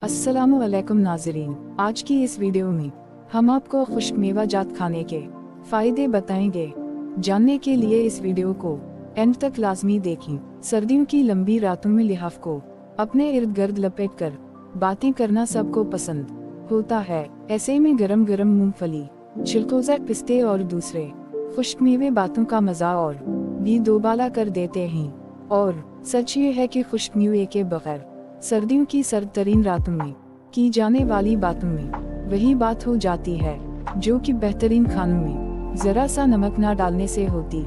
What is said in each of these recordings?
अस्सलामुअलैकुम नाज़रीन, आज की इस वीडियो में हम आपको खुश्क मेवा जात खाने के फ़ायदे बताएंगे। जानने के लिए इस वीडियो को एंड तक लाजमी देखें। सर्दियों की लंबी रातों में लिहाफ को अपने इर्द गिर्द लपेट कर बातें करना सबको पसंद होता है। ऐसे में गरम गरम मूंगफली, चिलकोज़ा, पिस्ते और दूसरे खुश्क मेवे बातों का मज़ा और भी दोबाला कर देते हैं। और सच ये है कि खुश्क मेवे के बगैर सर्दियों की सर्द तरीन रातों में की जाने वाली बातों में वही बात हो जाती है जो कि बेहतरीन खानों में जरा सा नमक ना डालने से होती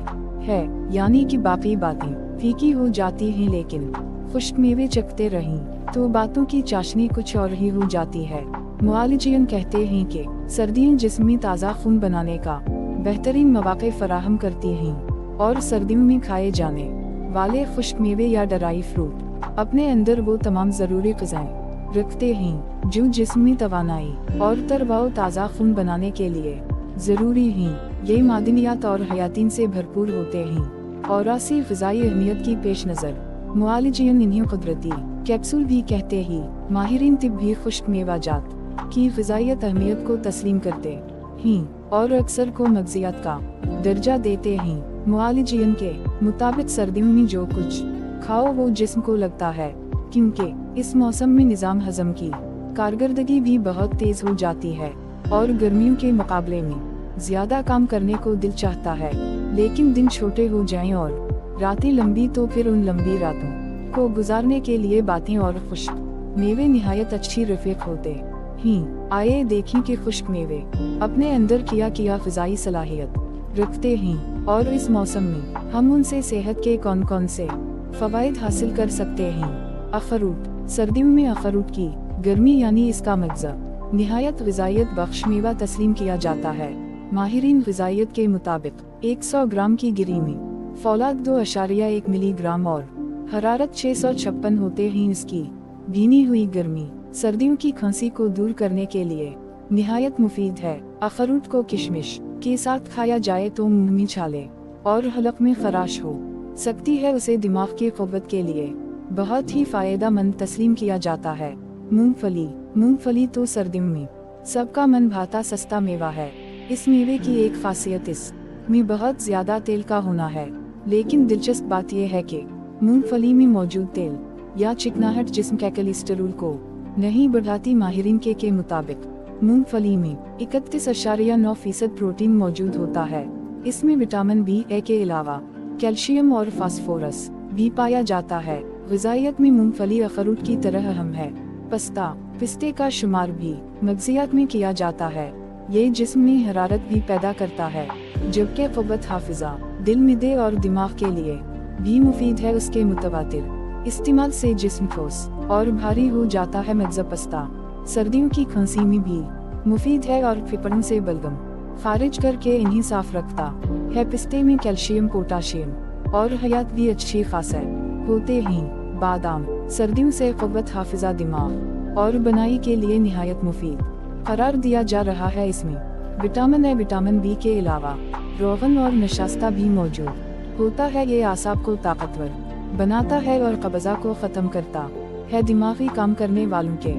है, यानी कि बाकी बातें फीकी हो जाती हैं, लेकिन खुश्क मेवे चखते रहें तो बातों की चाशनी कुछ और ही हो जाती है। मुआलिजीन कहते हैं कि सर्दियाँ जिस्मी ताज़ा खून बनाने का बेहतरीन मौक़े फराहम करती हैं और सर्दियों में खाए जाने वाले खुश्क मेवे या ड्राई फ्रूट अपने अंदर वो तमाम ज़रूरी ग़िज़ाएं रखते हैं जो जिस्मी तवानाई और तरवाओ ताज़ा खून बनाने के लिए ज़रूरी हैं। ये मादनियात और हयातीन से भरपूर होते हैं और ऐसी ग़िज़ाई अहमियत की पेश नज़र मुआलिजीन इन्हें कुदरती कैप्सूल भी कहते हैं। माहिरीन तिब भी खुश्क मेवा जात की ग़िज़ाइयत अहमियत को तस्लीम करते हैं और अक्सर को मग़ज़ियात का दर्जा देते हैं। मुआलिजीन के मुताबिक सर्दियों में जो कुछ खाओ वो जिस्म को लगता है, क्योंकि इस मौसम में निज़ाम हज़म की कारकर्दगी भी बहुत तेज़ हो जाती है और गर्मियों के मुकाबले में ज़्यादा काम करने को दिल चाहता है। लेकिन दिन छोटे हो जाएं और रातें लंबी तो फिर उन लंबी रातों को गुजारने के लिए बातें और खुश्क मेवे निहायत अच्छी रफ़ीक होते हैं। आइए देखें कि खुश्क मेवे अपने अंदर किया फ़िज़ाई सलाहियत रखते हैं और इस मौसम में हम उनसे सेहत के कौन कौन से फ़वाइद हासिल कर सकते हैं। अखरूट। सर्दियों में अखरूट की गर्मी यानी इसका मग़ज़ा निहायत ग़िज़ाइयत बख्श मेवा तस्लीम किया जाता है। माहिरीन ग़िज़ाइयत के मुताबिक 100 ग्राम की गिरी में फ़ौलाद 2.1 मिलीग्राम और हरारत 656 होते हैं। इसकी भीनी हुई गर्मी सर्दियों की खांसी को दूर करने के लिए निहायत मुफीद है। अखरूट को किशमिश के साथ खाया जाए तो मुँह में छाले और हलक में खराश हो सकती है, उसे दिमाग की क़ुव्वत के लिए बहुत ही फ़ायदेमंद तस्लीम किया जाता है। मूंगफली तो सर्दियों में सबका मन भाता सस्ता मेवा है। इस मेवे की एक खासियत इस में बहुत ज़्यादा तेल का होना है, लेकिन दिलचस्प बात यह है कि मूंगफली में मौजूद तेल या चिकनाहट जिस्म के कोलेस्टेरोल को नहीं बढ़ाती। माहिरीन के मुताबिक मूंगफली में 31.9% प्रोटीन मौजूद होता है। इसमें विटामिन B के अलावा कैल्शियम और फास्फोरस भी पाया जाता है। ग़िज़ाइयत में मूंगफली अखरूट की तरह अहम है। पिस्ते का शुमार भी मग़ज़ियात में किया जाता है। ये जिस्म में हरारत भी पैदा करता है, जबकि क़ुव्वत हाफ़िज़ा, दिल, मिदे और दिमाग के लिए भी मुफीद है। उसके मुतवातिर इस्तेमाल से जिस्म ठोस और भारी हो जाता है। मग़ज़ा पिस्ता सर्दियों की खांसी में भी मुफीद है और फेफड़ों से बलगम खारिज करके इन्हें साफ रखता है। पिस्ते में कैल्शियम, पोटाशियम और हयात भी अच्छी खासा होते हैं। बादाम सर्दियों से क़ुव्वत हाफ़िज़ा, दिमाग और बनाई के लिए निहायत मुफीद करार दिया जा रहा है। इसमें विटामिन A, विटामिन B के अलावा रोगन और नशास्ता भी मौजूद होता है। ये आसाब को ताकतवर बनाता है और कब्ज़ा को ख़त्म करता है। दिमागी काम करने वालों के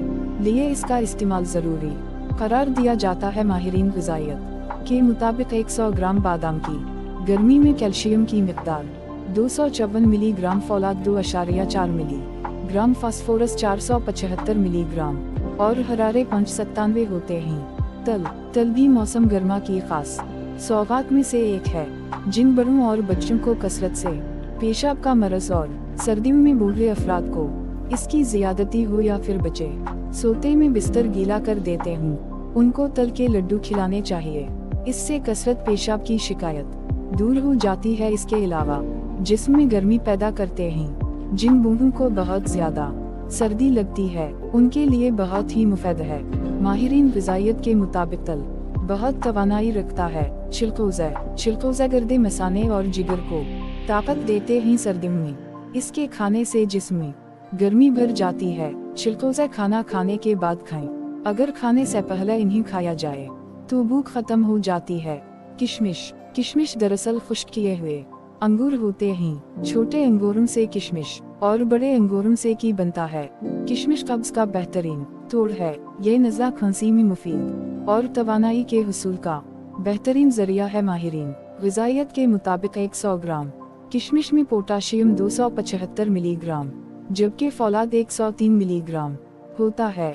लिए इसका इस्तेमाल ज़रूरी करार दिया जाता है। माहिरीन ग़िज़ाइयत के मुताबिक 100 ग्राम बादाम की गर्मी में कैल्शियम की मिक़दार 254 मिलीग्राम, फ़ौलाद 2.4 मिलीग्राम, फास्फोरस 475 मिलीग्राम और हरारे 597 होते हैं। तल भी मौसम गर्मा की खास सौगात में से एक है। जिन बड़ों और बच्चों को कसरत से पेशाब का मरज़ और सर्दियों में बूढ़े अफराद को इसकी ज़ियादती हो या फिर बच्चे सोते में बिस्तर गीला कर देते हों, उनको तल के लड्डू खिलाने चाहिए। इससे कसरत पेशाब की शिकायत दूर हो जाती है। इसके अलावा जिस्म में गर्मी पैदा करते हैं। जिन बूढ़ों को बहुत ज़्यादा सर्दी लगती है, उनके लिए बहुत ही मुफीद है। माहिरीन ग़िज़ाइयत के मुताबिक तल बहुत तवानाई रखता है। चिलकोज़ा गर्दे मसाने और जिगर को ताकत देते हैं। सर्दियों में इसके खाने से जिस्म में गर्मी भर जाती है। चिलकोज़ा खाना खाने के बाद खाएं। अगर खाने से पहले इन्हें खाया जाए तो भूख खत्म हो जाती है। किशमिश दरअसल खुश्क किए हुए अंगूर होते हैं। छोटे अंगूरों से किशमिश और बड़े अंगूरों से की बनता है। किशमिश कब्ज़ का बेहतरीन तोड़ है। ये नज़ला खांसी में मुफीद और तवानाई के हुसूल का बेहतरीन जरिया है। माहिरीन ग़िज़ाइयत के मुताबिक 100 ग्राम किशमिश में पोटाशियम 275 मिलीग्राम जबकि फौलाद 103 मिलीग्राम होता है।